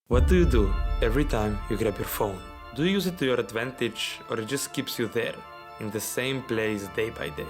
What do you do every time you grab your phone? Do you use it to your advantage, or it just keeps you there, in the same place day by day?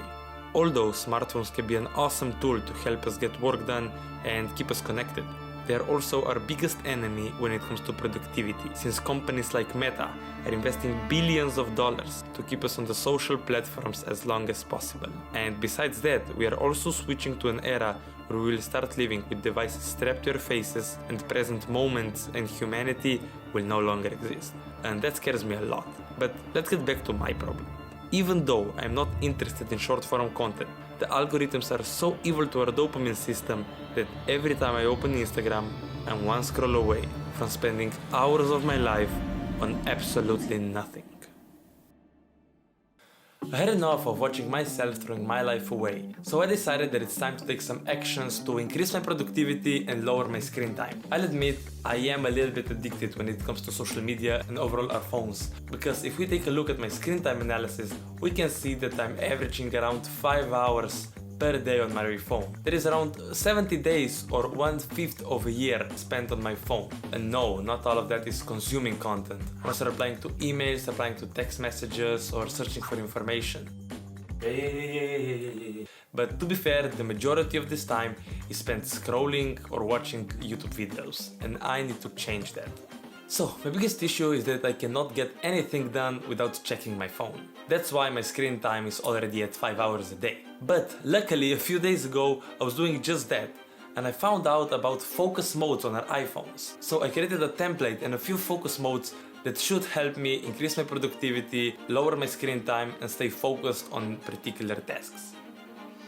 Although smartphones can be an awesome tool to help us get work done and keep us connected, they are also our biggest enemy when it comes to productivity, since companies like Meta are investing billions of dollars to keep us on the social platforms as long as possible. And besides that, we are also switching to an era where we will start living with devices strapped to our faces, and present moments and humanity will no longer exist. And that scares me a lot. But let's get back to my problem. Even though I'm not interested in short form content, the algorithms are so evil to our dopamine system that every time I open Instagram, I'm one scroll away from spending hours of my life on absolutely nothing. I had enough of watching myself throwing my life away, so I decided that it's time to take some actions to increase my productivity and lower my screen time. I'll admit, I am a little bit addicted when it comes to social media and overall our phones, because if we take a look at my screen time analysis, we can see that I'm averaging around 5 hours per day on my phone. That is around 70 days or 1/5 of a year spent on my phone. And no, not all of that is consuming content. I'm also replying to emails, replying to text messages, or searching for information. But to be fair, the majority of this time is spent scrolling or watching YouTube videos, and I need to change that. So, my biggest issue is that I cannot get anything done without checking my phone. That's why my screen time is already at 5 hours a day. But luckily, a few days ago, I was doing just that, and I found out about focus modes on our iPhones. So I created a template and a few focus modes that should help me increase my productivity, lower my screen time, and stay focused on particular tasks.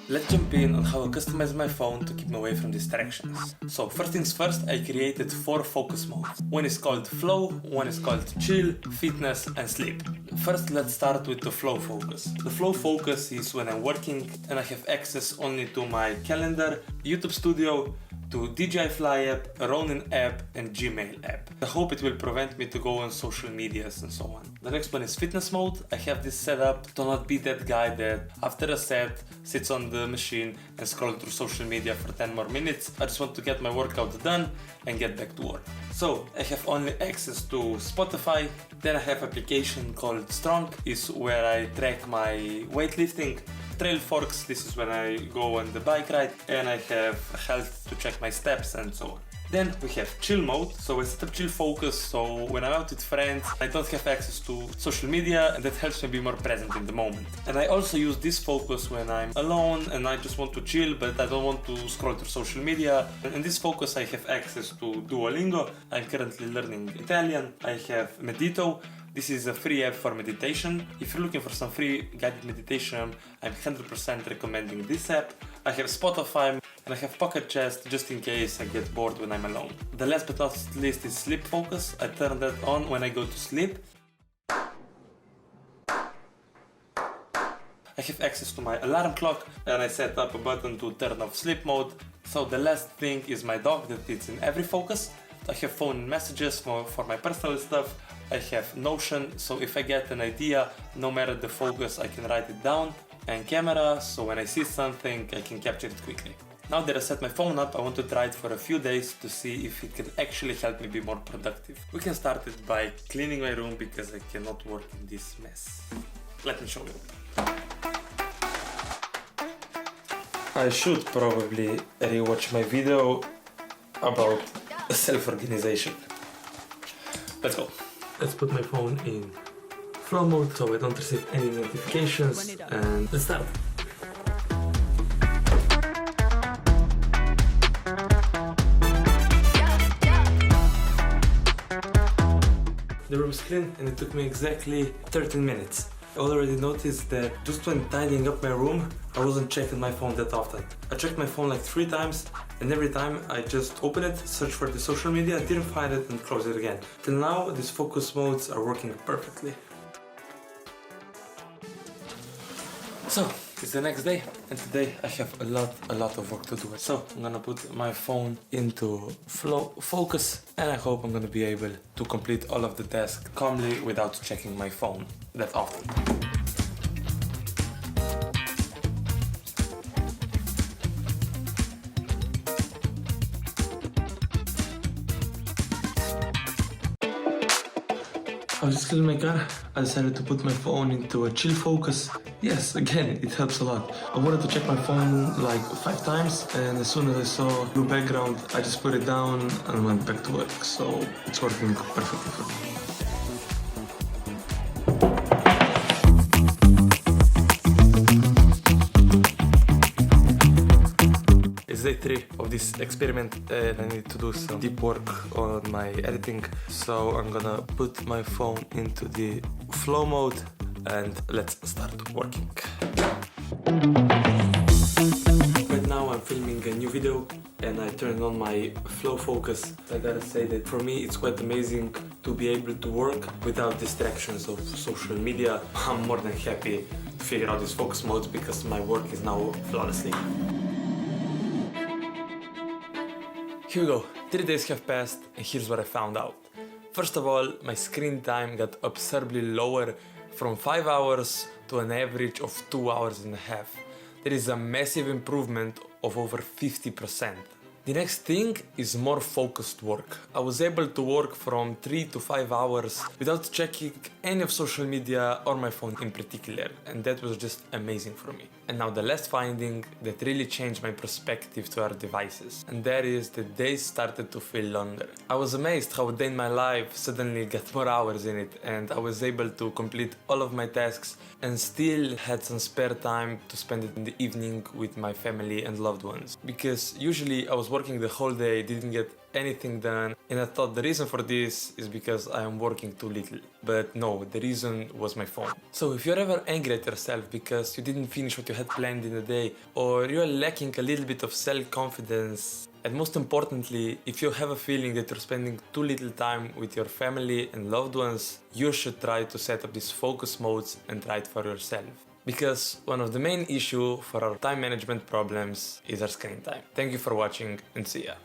Let's jump in on how I customize my phone to keep me away from distractions. So first things first, I created 4 focus modes. One is called Flow, one is called Chill, Fitness, and Sleep. First, let's start with the Flow focus. The Flow focus is when I'm working and I have access only to my calendar, YouTube Studio, to DJI Fly app, Ronin app, and Gmail app. I hope it will prevent me to go on social medias and so on. The next one is fitness mode. I have this set up to not be that guy that after a set sits on the machine and scrolls through social media for 10 more minutes. I just want to get my workout done and get back to work. So I have only access to Spotify. Then I have an application called Strong, is where I track my weightlifting. Trail Forks, this is when I go on the bike ride, and I have health to check my steps and so on. Then we have chill mode, so I set up chill focus, so when I'm out with friends, I don't have access to social media, and that helps me be more present in the moment. And I also use this focus when I'm alone and I just want to chill, but I don't want to scroll through social media. And in this focus I have access to Duolingo. I'm currently learning Italian. I have Medito. This is a free app for meditation. If you're looking for some free guided meditation, I'm 100% recommending this app. I have Spotify, and I have Pocket Cast just in case I get bored when I'm alone. The last but not least is Sleep Focus. I turn that on when I go to sleep. I have access to my alarm clock, and I set up a button to turn off sleep mode. So the last thing is my dog, that it's in every focus. I have phone messages for my personal stuff. I have Notion, so if I get an idea, no matter the focus, I can write it down. And camera, so when I see something, I can capture it quickly. Now that I set my phone up, I want to try it for a few days to see if it can actually help me be more productive. We can start it by cleaning my room because I cannot work in this mess. Let me show you. I should probably rewatch my video about self-organization. Let's go. Let's put my phone in flow mode so I don't receive any notifications, and let's start. The room is clean and it took me exactly 13 minutes. I already noticed that just when tidying up my room, I wasn't checking my phone that often. I checked my phone like 3 times, and every time I just open it, search for the social media, didn't find it, and close it again. Till now, these focus modes are working perfectly. So, it's the next day, and today I have a lot of work to do. So, I'm gonna put my phone into flow focus, and I hope I'm gonna be able to complete all of the tasks calmly without checking my phone that often. was just cleaning my car. I decided to put my phone into a chill focus. Yes, again, it helps a lot. I wanted to check my phone like 5 times, and as soon as I saw blue background, I just put it down and went back to work. So it's working perfectly for me. It's day 3 of this experiment and I need to do some deep work on my editing. So I'm gonna put my phone into the flow mode and let's start working. Right now I'm filming a new video and I turned on my flow focus. I gotta say that for me it's quite amazing to be able to work without distractions of social media. I'm more than happy to figure out these focus modes because my work is now flawlessly. Here we go, 3 days have passed and here's what I found out. First of all, my screen time got absurdly lower from 5 hours to an average of 2 hours and a half. There is a massive improvement of over 50%. The next thing is more focused work. I was able to work from 3 to 5 hours without checking any of social media or my phone in particular, and that was just amazing for me. And now the last finding that really changed my perspective to our devices, and that is that days started to feel longer. I was amazed how a day in my life suddenly got more hours in it, and I was able to complete all of my tasks and still had some spare time to spend it in the evening with my family and loved ones. Because usually I was working the whole day, didn't get anything done, and I thought the reason for this is because I am working too little. But no, the reason was my phone. So if you're ever angry at yourself because you didn't finish what you had planned in the day, or you're lacking a little bit of self-confidence, and most importantly, if you have a feeling that you're spending too little time with your family and loved ones, you should try to set up these focus modes and try it for yourself. Because one of the main issues for our time management problems is our screen time. Thank you for watching and see ya.